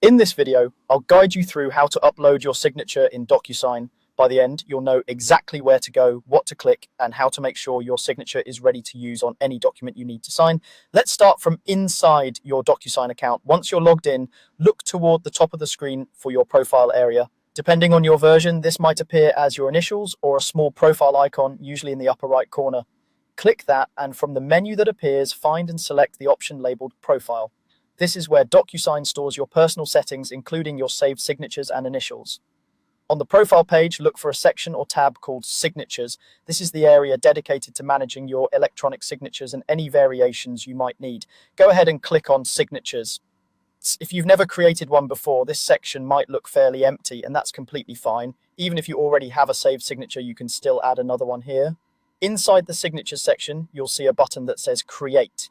In this video, I'll guide you through how to upload your signature in Docusign. By the end, you'll know exactly where to go, what to click, and how to make sure your signature is ready to use on any document you need to sign. Let's start from inside your Docusign account. Once you're logged in, look toward the top of the screen for your profile area. Depending on your version, this might appear as your initials or a small profile icon, usually in the upper right corner. Click that, and from the menu that appears, find and select the option labeled Profile. This is where Docusign stores your personal settings, including your saved signatures and initials. On the profile page, look for a section or tab called Signatures. This is the area dedicated to managing your electronic signatures and any variations you might need. Go ahead and click on Signatures. If you've never created one before, this section might look fairly empty, and that's completely fine. Even if you already have a saved signature, you can still add another one here. Inside the Signatures section, you'll see a button that says Create.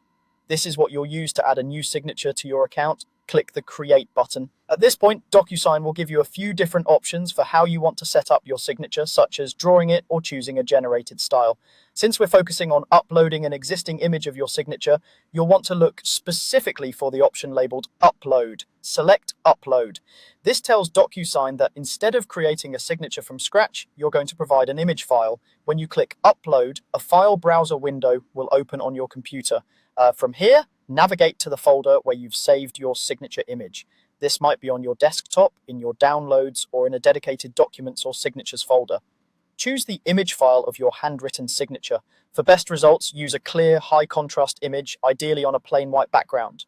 This is what you'll use to add a new signature to your account. Click the Create button. At this point, Docusign will give you a few different options for how you want to set up your signature, such as drawing it or choosing a generated style. Since we're focusing on uploading an existing image of your signature, you'll want to look specifically for the option labeled Upload. Select Upload. This tells Docusign that instead of creating a signature from scratch, you're going to provide an image file. When you click Upload, a file browser window will open on your computer. From here, navigate to the folder where you've saved your signature image. This might be on your desktop, in your downloads, or in a dedicated documents or signatures folder. Choose the image file of your handwritten signature. For best results, use a clear, high-contrast image, ideally on a plain white background.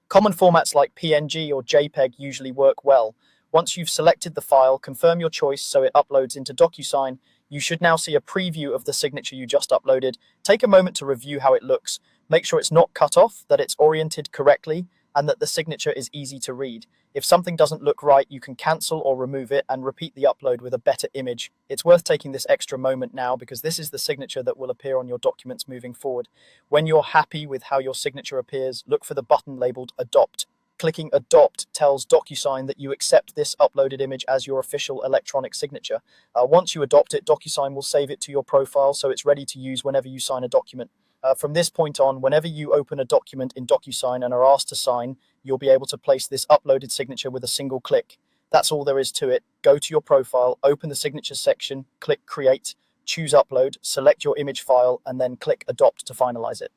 Common formats like PNG or JPEG usually work well. Once you've selected the file, confirm your choice so it uploads into Docusign. You should now see a preview of the signature you just uploaded. Take a moment to review how it looks. Make sure it's not cut off, that it's oriented correctly, and that the signature is easy to read. If something doesn't look right, you can cancel or remove it and repeat the upload with a better image. It's worth taking this extra moment now because this is the signature that will appear on your documents moving forward. When you're happy with how your signature appears, look for the button labeled Adopt. Clicking Adopt tells Docusign that you accept this uploaded image as your official electronic signature. Once you adopt it, Docusign will save it to your profile so it's ready to use whenever you sign a document. From this point on, whenever you open a document in Docusign and are asked to sign, you'll be able to place this uploaded signature with a single click. That's all there is to it. Go to your profile, open the Signatures section, click Create, choose Upload, select your image file, and then click Adopt to finalize it.